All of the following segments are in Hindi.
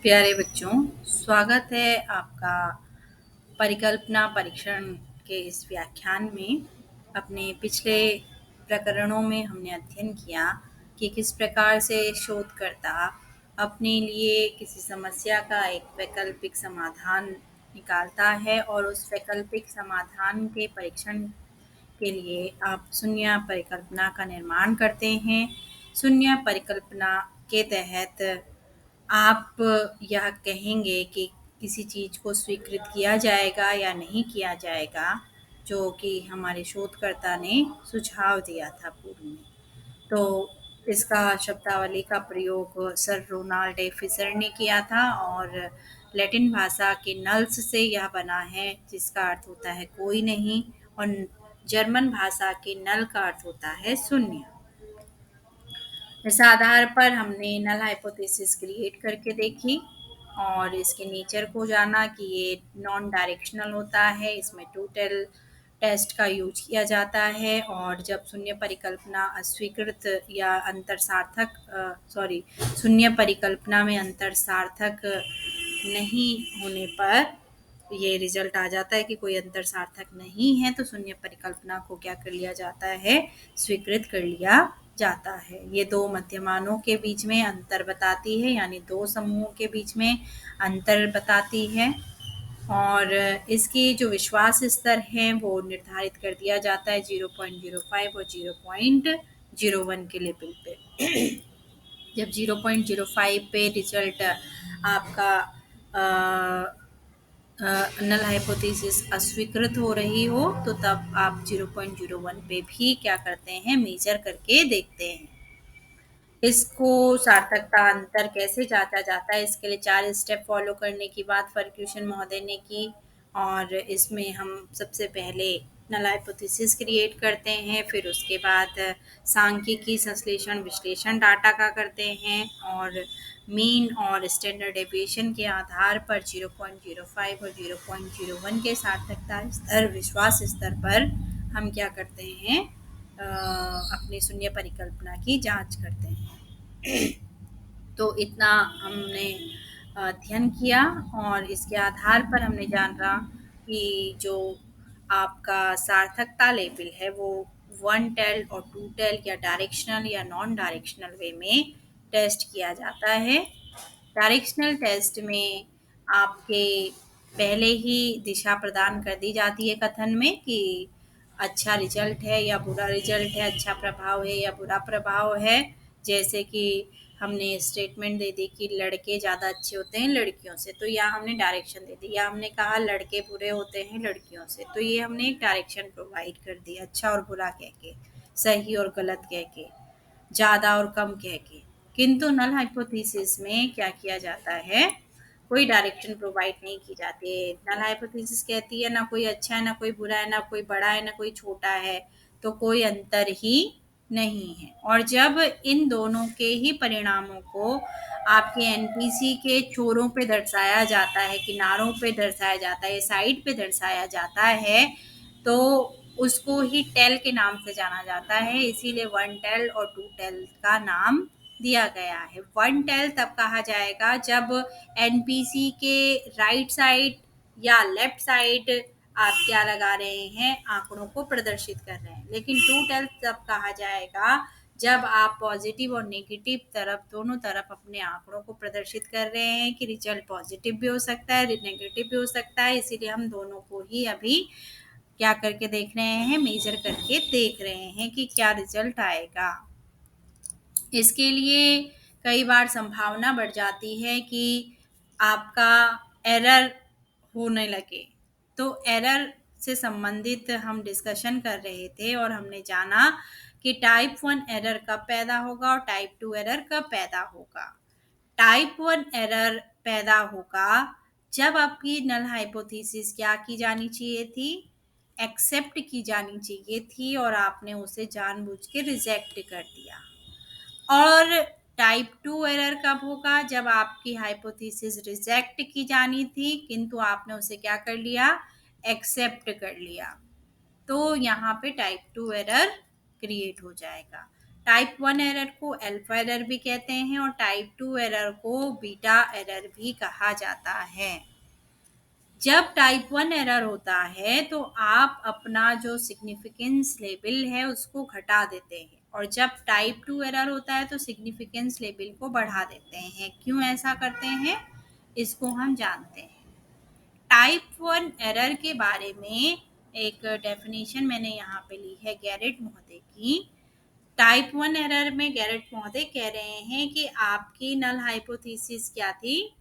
प्यारे बच्चों, स्वागत है आपका परिकल्पना परीक्षण के इस व्याख्यान में। अपने पिछले प्रकरणों में हमने अध्ययन किया कि किस प्रकार से शोधकर्ता अपने लिए किसी समस्या का एक वैकल्पिक समाधान निकालता है और उस वैकल्पिक समाधान के परीक्षण के लिए आप शून्य परिकल्पना का निर्माण करते हैं। शून्य परिकल्पना के तहत आप यह कहेंगे कि किसी चीज़ को स्वीकृत किया जाएगा या नहीं किया जाएगा, जो कि हमारे शोधकर्ता ने सुझाव दिया था पूर्व में। तो इसका शब्दावली का प्रयोग सर रोनाल्ड ए फिशर ने किया था और लैटिन भाषा के नल्स से यह बना है, जिसका अर्थ होता है कोई नहीं, और जर्मन भाषा के नल का अर्थ होता है शून्य। इस आधार पर हमने नल हाइपोथेसिस क्रिएट करके देखी और इसके नेचर को जाना कि ये नॉन डायरेक्शनल होता है, इसमें टोटल टेस्ट का यूज किया जाता है और जब शून्य परिकल्पना अस्वीकृत या अंतर सार्थक शून्य परिकल्पना में अंतर सार्थक नहीं होने पर ये रिजल्ट आ जाता है कि कोई अंतर सार्थक नहीं है, तो शून्य परिकल्पना को क्या कर लिया जाता है, स्वीकृत कर लिया जाता है। ये दो मध्यमानों के बीच में अंतर बताती है, यानी दो समूहों के बीच में अंतर बताती है और इसकी जो विश्वास स्तर है वो निर्धारित कर दिया जाता है 0.05 और 0.01 के लेवल पे। जब 0.05 पे रिजल्ट आपका नल हाइपोथेसिस अस्वीकृत हो रही हो, तो तब आप 0.01 पे भी क्या करते हैं, मेजर करके देखते हैं। इसको सार्थकता अंतर कैसे जांचा जाता है, इसके लिए 4 स्टेप फॉलो करने की बात फर्ग्यूसन महोदय ने की और इसमें हम सबसे पहले नल हाइपोथेसिस क्रिएट करते हैं, फिर उसके बाद सांख्यिकी संश्लेषण विश्लेषण डाटा का करते हैं और मीन और स्टैंडर्ड डेविएशन के आधार पर 0.05 और 0.01 के सार्थकता स्तर विश्वास स्तर पर हम क्या करते हैं, अपनी शून्य परिकल्पना की जांच करते हैं। तो इतना हमने अध्ययन किया और इसके आधार पर हमने जाना कि जो आपका सार्थकता लेवल है वो 1 टेल और 2 टेल या डायरेक्शनल या नॉन डायरेक्शनल वे में टेस्ट किया जाता है। डायरेक्शनल टेस्ट में आपके पहले ही दिशा प्रदान कर दी जाती है कथन में कि अच्छा रिजल्ट है या बुरा रिजल्ट है, अच्छा प्रभाव है या बुरा प्रभाव है। जैसे कि हमने स्टेटमेंट दे दी कि लड़के ज़्यादा अच्छे होते हैं लड़कियों से, तो या हमने डायरेक्शन दे दी, या हमने कहा लड़के बुरे होते हैं लड़कियों से, तो ये हमने एक डायरेक्शन प्रोवाइड कर दी, अच्छा और बुरा कह के, सही और गलत कह के, ज़्यादा और कम कह के। किंतु नल हाइपोथेसिस में क्या किया जाता है, कोई डायरेक्शन प्रोवाइड नहीं की जाती है। नल हाइपोथेसिस कहती है ना कोई अच्छा है ना कोई बुरा है, ना कोई बड़ा है ना कोई छोटा है, तो कोई अंतर ही नहीं है। और जब इन दोनों के ही परिणामों को आपके एनपीसी के छोरों पे दर्शाया जाता है, किनारों पे दर्शाया जाता है, साइड पे दर्शाया जाता है, तो उसको ही टेल के नाम से जाना जाता है। इसीलिए 1 टेल और 2 टेल का नाम दिया गया है। 1 टेल तब कहा जाएगा जब एनपीसी के राइट साइड या लेफ्ट साइड आप क्या लगा रहे हैं, आंकड़ों को प्रदर्शित कर रहे हैं। लेकिन 2 टेल तब कहा जाएगा जब आप पॉजिटिव और नेगेटिव तरफ, दोनों तरफ अपने आंकड़ों को प्रदर्शित कर रहे हैं कि रिजल्ट पॉजिटिव भी हो सकता है, नेगेटिव भी हो सकता है। इसीलिए हम दोनों को ही अभी क्या करके देख रहे हैं, मेजर करके देख रहे हैं कि क्या रिजल्ट आएगा। इसके लिए कई बार संभावना बढ़ जाती है कि आपका एरर होने लगे। तो एरर से संबंधित हम डिस्कशन कर रहे थे और हमने जाना कि टाइप 1 एरर कब पैदा होगा और टाइप 2 एरर कब पैदा होगा। टाइप 1 एरर पैदा होगा जब आपकी नल हाइपोथेसिस क्या की जानी चाहिए थी, एक्सेप्ट की जानी चाहिए थी और आपने उसे जानबूझ के रिजेक्ट कर दिया। और टाइप 2 एरर कब होगा, जब आपकी हाइपोथेसिस रिजेक्ट की जानी थी किंतु आपने उसे क्या कर लिया, एक्सेप्ट कर लिया। तो यहाँ पे टाइप 2 एरर क्रिएट हो जाएगा। टाइप 1 एरर को अल्फा एरर भी कहते हैं और टाइप 2 एरर को बीटा एरर भी कहा जाता है। जब टाइप 1 एरर होता है तो आप अपना जो सिग्निफिकेंस लेवल है उसको घटा देते हैं, और जब टाइप 2 एरर होता है तो सिग्निफिकेंस लेवल को बढ़ा देते हैं। क्यों ऐसा करते हैं, इसको हम जानते हैं। टाइप 1 एरर के बारे में एक डेफिनेशन मैंने यहाँ पे ली है गैरेट महोदय की। टाइप 1 एरर में गैरेट महोदय कह रहे हैं कि आपकी नल हाइपोथेसिस क्या थी,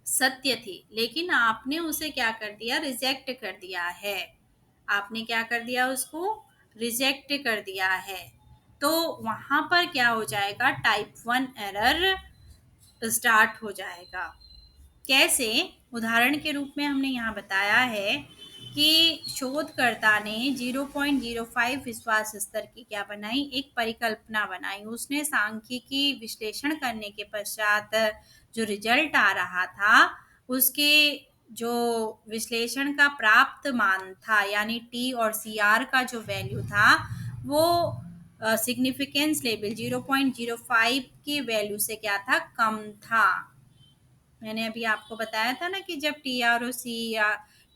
सत्य थी, लेकिन आपने उसे क्या कर दिया, रिजेक्ट कर दिया है। आपने क्या कर दिया, उसको रिजेक्ट कर दिया है। तो वहां पर क्या हो जाएगा, टाइप 1 एरर स्टार्ट हो जाएगा। कैसे, उदाहरण के रूप में हमने यहाँ बताया है कि शोधकर्ता ने 0.05 विश्वास स्तर की क्या बनाई, एक परिकल्पना बनाई। उसने सांख्यिकी विश्लेषण करने के पश्चात जो रिजल्ट आ रहा था उसके जो विश्लेषण का प्राप्त मान था, यानी टी और सी आर का जो वैल्यू था वो सिग्निफिकेंस लेवल 0.05 की वैल्यू से क्या था, कम था। मैंने अभी आपको बताया था ना कि जब टी आर और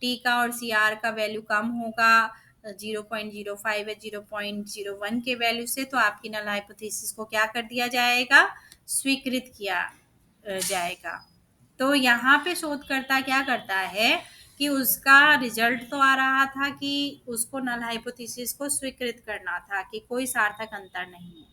टी का और सी आर का वैल्यू कम होगा 0.05 या 0.01 के वैल्यू से, तो आपकी नल हाइपोथेसिस को क्या कर दिया जाएगा, स्वीकृत किया जाएगा। तो यहाँ पे शोधकर्ता क्या करता है कि उसका रिजल्ट तो आ रहा था कि उसको नल हाइपोथेसिस को स्वीकृत करना था कि कोई सार्थक अंतर नहीं है,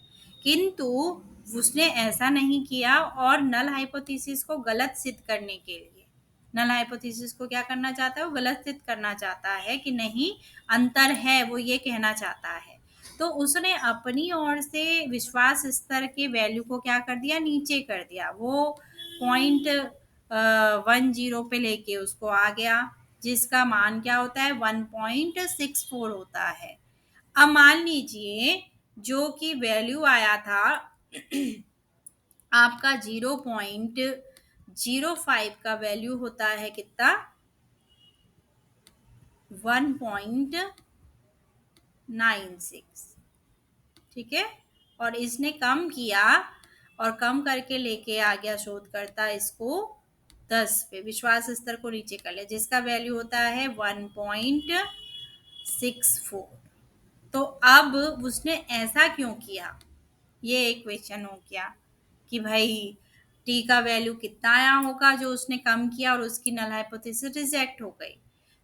किंतु उसने ऐसा नहीं किया और नल हाइपोथेसिस को गलत सिद्ध करने के लिए, नल हाइपोथेसिस को क्या करना चाहता है, वो गलत सिद्ध करना चाहता है कि नहीं अंतर है, वो ये कहना चाहता है। तो उसने अपनी ओर से विश्वास स्तर के वैल्यू को क्या कर दिया, नीचे कर दिया। वो 0.10 पे लेके उसको आ गया, जिसका मान क्या होता है, 1.64 होता है। अब मान लीजिए जो कि वैल्यू आया था आपका 0.05 का वैल्यू होता है कितना, 1.96, ठीक है। और इसने कम किया और कम करके लेके आ गया शोधकर्ता इसको 10 पे, विश्वास स्तर को नीचे कर लिया, जिसका वैल्यू होता है 1.64। तो अब उसने ऐसा क्यों किया, ये एक क्वेश्चन हो गया कि भाई टी का वैल्यू कितना आया होगा जो उसने कम किया और उसकी नल हाइपोथेसिस रिजेक्ट हो गई।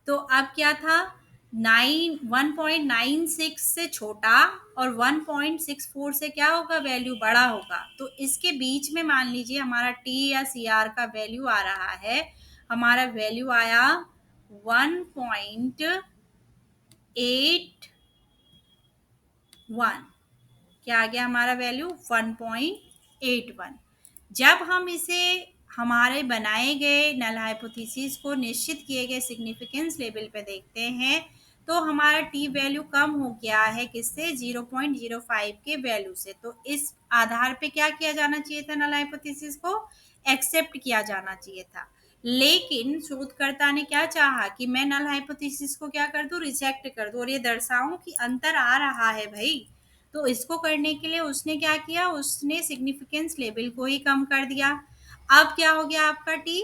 तो अब क्या था, 1.96 से छोटा और 1.64 से क्या होगा, वैल्यू बड़ा होगा। तो इसके बीच में मान लीजिए हमारा टी या सी आर का वैल्यू आ रहा है, हमारा वैल्यू आया 1.81, क्या आ गया हमारा वैल्यू, 1.81। जब हम इसे हमारे बनाए गए नल हाइपोथेसिस को निश्चित किए गए सिग्निफिकेंस लेवल पे देखते हैं तो हमारा टी वैल्यू कम हो गया है, किससे, 0.05 के वैल्यू से। तो इस आधार पे क्या किया जाना चाहिए था, नल हाइपोथेसिस को एक्सेप्ट किया जाना चाहिए था। लेकिन शोधकर्ता ने क्या चाहा कि मैं नल हाइपोथेसिस को क्या कर दूं, रिजेक्ट कर दूं और ये दर्शाऊं कि अंतर आ रहा है भाई। तो इसको करने के लिए उसने क्या किया, उसने सिग्निफिकेंस लेवल को ही कम कर दिया। अब क्या हो गया, आपका टी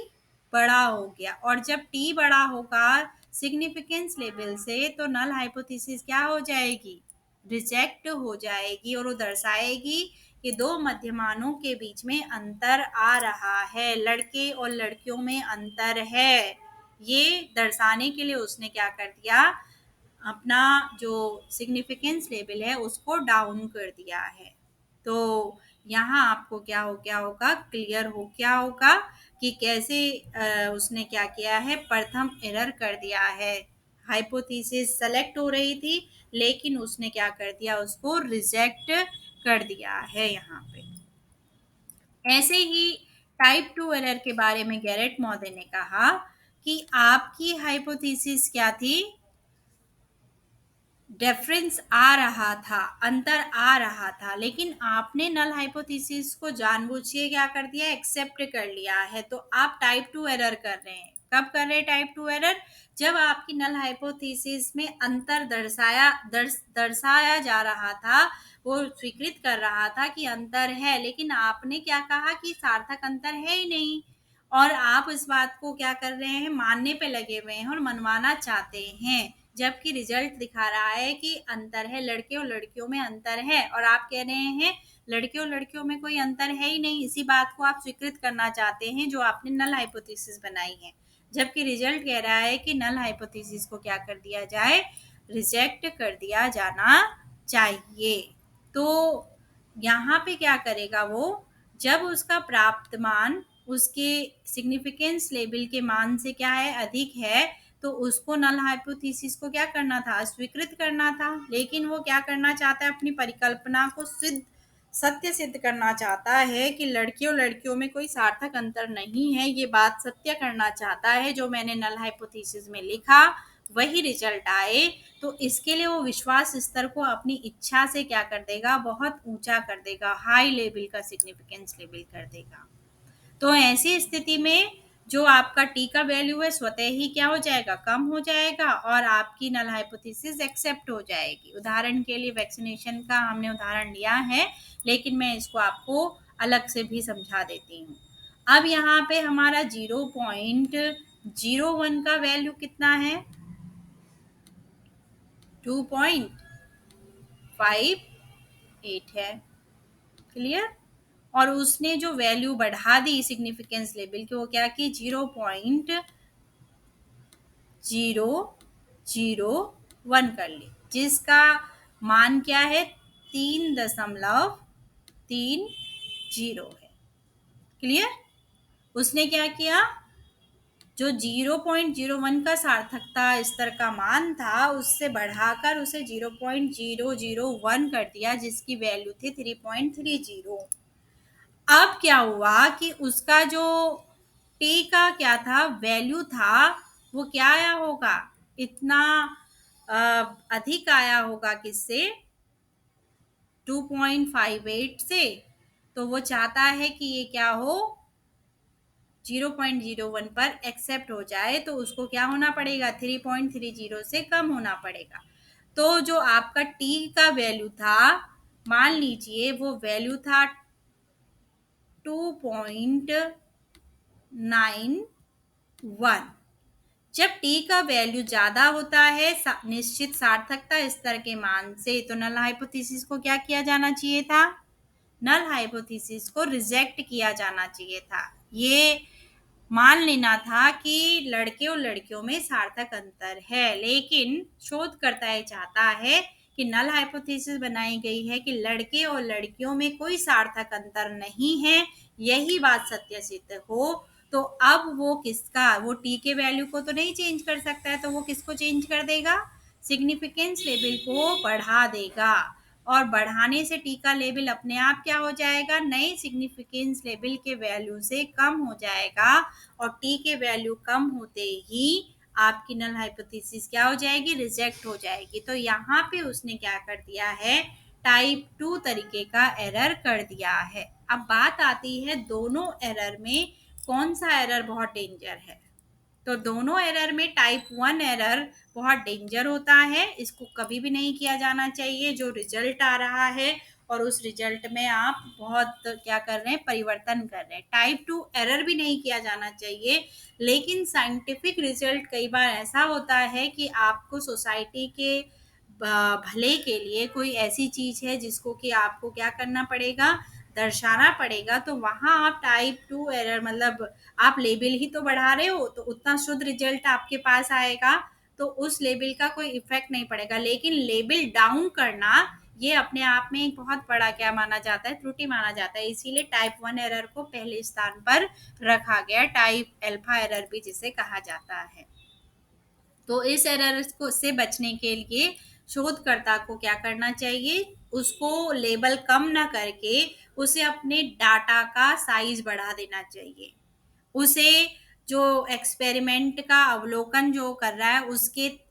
बड़ा हो गया, और जब टी बड़ा होगा सिग्निफिकेंस लेवल से तो नल हाइपोथेसिस क्या हो जाएगी, रिजेक्ट हो जाएगी, और वो दर्शाएगी कि दो मध्यमानों के बीच में अंतर आ रहा है, लड़के और लड़कियों में अंतर है। ये दर्शाने के लिए उसने क्या कर दिया, अपना जो सिग्निफिकेंस लेवल है उसको डाउन कर दिया है। तो यहाँ आपको क्या हो गया होगा, क्लियर हो क्या होगा कि कैसे उसने क्या किया है, प्रथम एरर कर दिया है। हाइपोथेसिस सेलेक्ट हो रही थी लेकिन उसने क्या कर दिया, उसको रिजेक्ट कर दिया है यहाँ पे। ऐसे ही टाइप 2 एरर के बारे में गैरेट महोदय ने कहा कि आपकी हाइपोथेसिस क्या थी, डिफरेंस आ रहा था, अंतर आ रहा था, लेकिन आपने नल हाइपोथेसिस को जानबूझ के क्या कर दिया, एक्सेप्ट कर लिया है। तो आप टाइप 2 एरर कर रहे हैं। कब कर रहे टाइप 2 एरर? जब आपकी नल हाइपोथेसिस में अंतर दर्शाया जा रहा था, वो स्वीकृत कर रहा था कि अंतर है, लेकिन आपने क्या कहा कि सार्थक अंतर है ही नहीं, और आप इस बात को क्या कर रहे हैं, मानने पे लगे हुए हैं और मनवाना चाहते हैं, जबकि रिजल्ट दिखा रहा है कि अंतर है, लड़के और लड़कियों में अंतर है, और आप कह रहे हैं लड़के और लड़कियों में कोई अंतर है ही नहीं। इसी बात को आप स्वीकृत करना चाहते हैं जो आपने नल हाइपोथेसिस बनाई है, जबकि रिजल्ट कह रहा है कि नल हाइपोथेसिस को क्या कर दिया जाए, रिजेक्ट कर दिया जाना चाहिए। तो यहाँ पे क्या करेगा वो, जब उसका प्राप्त मान उसके सिग्निफिकेंस लेवल के मान से क्या है, अधिक है, तो उसको नल हाइपोथेसिस को क्या करना था, अस्वीकृत करना था। लेकिन वो क्या करना चाहता है, अपनी परिकल्पना को सत्य सिद्ध करना चाहता है कि लड़कियों लड़कियों में कोई सार्थक अंतर नहीं है, ये बात सत्य करना चाहता है। जो मैंने नल हाइपोथेसिस में लिखा वही रिजल्ट आए, तो इसके लिए वो विश्वास स्तर को अपनी इच्छा से क्या कर देगा, बहुत ऊंचा कर देगा, हाई लेवल का सिग्निफिकेंस लेवल कर देगा। तो ऐसी स्थिति में जो आपका टी का वैल्यू है स्वतः ही क्या हो जाएगा, कम हो जाएगा, और आपकी नल हाइपोथेसिस एक्सेप्ट हो जाएगी। उदाहरण के लिए वैक्सीनेशन का हमने उदाहरण लिया है, लेकिन मैं इसको आपको अलग से भी समझा देती हूँ। अब यहाँ पे हमारा 0.01 का वैल्यू कितना है, 2.58 है। क्लियर? और उसने जो वैल्यू बढ़ा दी सिग्निफिकेंस लेवल की, वो क्या की, 0.001 कर ली, जिसका मान क्या है, 3.30 है। क्लियर? उसने क्या किया, जो 0.01 का सार्थकता स्तर का मान था उससे बढ़ाकर उसे 0.001 कर दिया, जिसकी वैल्यू थी 3.30। अब क्या हुआ कि उसका जो टी का क्या था, वैल्यू था, वो क्या आया होगा, इतना अ, अधिक आया होगा, किससे, 2.58 से। तो वो चाहता है कि ये क्या हो, 0.01 पर एक्सेप्ट हो जाए, तो उसको क्या होना पड़ेगा, 3.30 से कम होना पड़ेगा। तो जो आपका टी का वैल्यू था, मान लीजिए वो वैल्यू था 2.91। जब टी का वैल्यू ज्यादा होता है निश्चित सार्थकता स्तर के मान से, तो नल हाइपोथेसिस को क्या किया जाना चाहिए था, नल हाइपोथेसिस को रिजेक्ट किया जाना चाहिए था। ये मान लेना था कि लड़के और लड़कियों में सार्थक अंतर है, लेकिन शोधकर्ता ये चाहता है कि नल हाइपोथेसिस बनाई गई है कि लड़के और लड़कियों में कोई सार्थक अंतर नहीं है, यही बात सत्य सिद्ध हो। तो अब वो किसका, वो टी के वैल्यू को तो नहीं चेंज कर सकता है, तो वो किसको चेंज कर देगा, सिग्निफिकेंस लेवल को बढ़ा देगा, और बढ़ाने से टी का लेवल अपने आप क्या हो जाएगा, नए सिग्निफिकेंस लेवल के वैल्यू से कम हो जाएगा, और टी के वैल्यू कम होते ही आपकी नल हाइपोथेसिस क्या हो जाएगी, रिजेक्ट हो जाएगी। तो यहाँ पे उसने क्या कर दिया है, टाइप 2 तरीके का एरर कर दिया है। अब बात आती है दोनों एरर में कौन सा एरर बहुत डेंजर है। तो दोनों एरर में टाइप 1 एरर बहुत डेंजर होता है, इसको कभी भी नहीं किया जाना चाहिए। जो रिजल्ट आ रहा है और उस रिजल्ट में आप बहुत क्या कर रहे हैं, परिवर्तन कर रहे हैं। टाइप 2 एरर भी नहीं किया जाना चाहिए, लेकिन साइंटिफिक रिजल्ट कई बार ऐसा होता है कि आपको सोसाइटी के भले के लिए कोई ऐसी चीज है जिसको कि आपको क्या करना पड़ेगा, दर्शाना पड़ेगा, तो वहां आप टाइप 2 एरर मतलब आप लेवल ही तो बढ़ा रहे हो, तो उतना शुद्ध रिजल्ट आपके पास आएगा, तो उस लेवल का कोई इफेक्ट नहीं पड़ेगा। लेकिन लेवल डाउन करना ये अपने आप में एक बहुत बड़ा क्या माना जाता है, त्रुटि माना जाता है। इसीलिए टाइप 1 एरर को पहले स्थान पर रखा गया, टाइप अल्फा एरर भी जिसे कहा जाता है। तो इस एरर को से बचने के लिए शोधकर्ता को क्या करना चाहिए, उसको लेबल कम ना करके उसे अपने डाटा का साइज बढ़ा देना चाहिए। उसे जो एक्सपेरिमेंट का अवलोकन जो कर रहा है उसके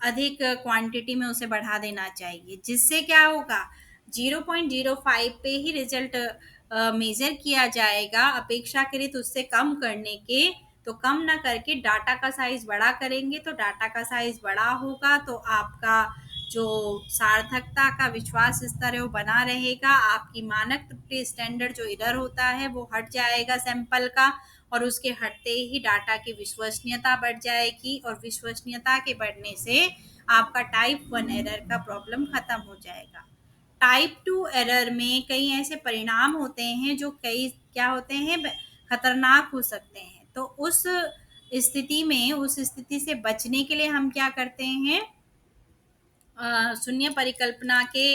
अधिक क्वांटिटी में उसे बढ़ा देना चाहिए, जिससे क्या होगा, 0.05 पे ही रिजल्ट मेजर किया जाएगा, अपेक्षाकृत उससे कम करने के तो कम ना करके डाटा का साइज़ बड़ा करेंगे, तो डाटा का साइज़ बड़ा होगा तो आपका जो सार्थकता का विश्वास स्तर है वो बना रहेगा, आपकी मानक त्रुटि स्टैंडर्ड जो एरर होता है वो हट जाएगा सैंपल का, और उसके हटते ही डाटा की विश्वसनीयता बढ़ जाएगी, और विश्वसनीयता के बढ़ने से आपका टाइप 1 एरर का प्रॉब्लम खत्म हो जाएगा। टाइप 2 एरर में कई ऐसे परिणाम होते हैं जो कई क्या होते हैं, खतरनाक हो सकते हैं। तो उस स्थिति से बचने के लिए हम क्या करते हैं, शून्य परिकल्पना के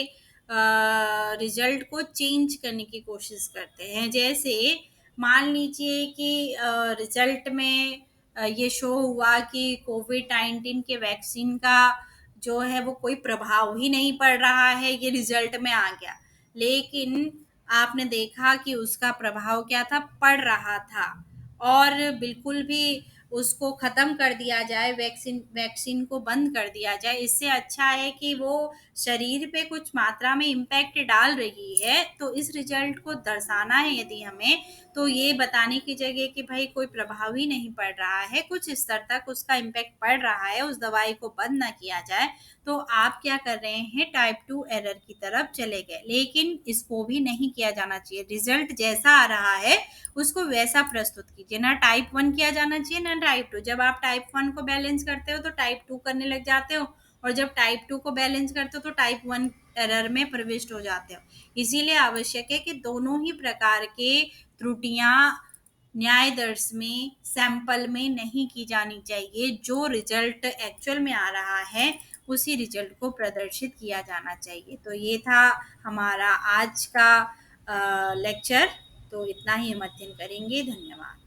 रिजल्ट को चेंज करने की कोशिश करते हैं। जैसे मान लीजिए कि रिजल्ट में ये शो हुआ कि कोविड-19 के वैक्सीन का जो है वो कोई प्रभाव ही नहीं पड़ रहा है, ये रिजल्ट में आ गया। लेकिन आपने देखा कि उसका प्रभाव क्या था, पड़ रहा था, और बिल्कुल भी उसको ख़त्म कर दिया जाए, वैक्सीन वैक्सीन को बंद कर दिया जाए, इससे अच्छा है कि वो शरीर पे कुछ मात्रा में इम्पैक्ट डाल रही है, तो इस रिजल्ट को दर्शाना है यदि हमें, तो ये बताने की जगह कि भाई कोई प्रभाव ही नहीं पड़ रहा है, कुछ स्तर तक उसका इम्पैक्ट पड़ रहा है, उस दवाई को बंद ना किया जाए, तो आप क्या कर रहे हैं, टाइप 2 एरर की तरफ चले गए। लेकिन इसको भी नहीं किया जाना चाहिए, रिजल्ट जैसा आ रहा है उसको वैसा प्रस्तुत कीजिए, ना टाइप 1 किया जाना चाहिए ना टाइप 2। जब आप टाइप 1 को बैलेंस करते हो तो टाइप 2 करने लग जाते हो, और जब टाइप 2 को बैलेंस करते हो तो टाइप 1 एरर में प्रविष्ट हो जाते हो। इसीलिए आवश्यक है कि दोनों ही प्रकार के त्रुटियां न्याय दर्श में सैंपल में नहीं की जानी चाहिए, जो रिजल्ट एक्चुअल में आ रहा है उसी रिजल्ट को प्रदर्शित किया जाना चाहिए। तो ये था हमारा आज का लेक्चर, तो इतना ही हम अध्ययन करेंगे। धन्यवाद।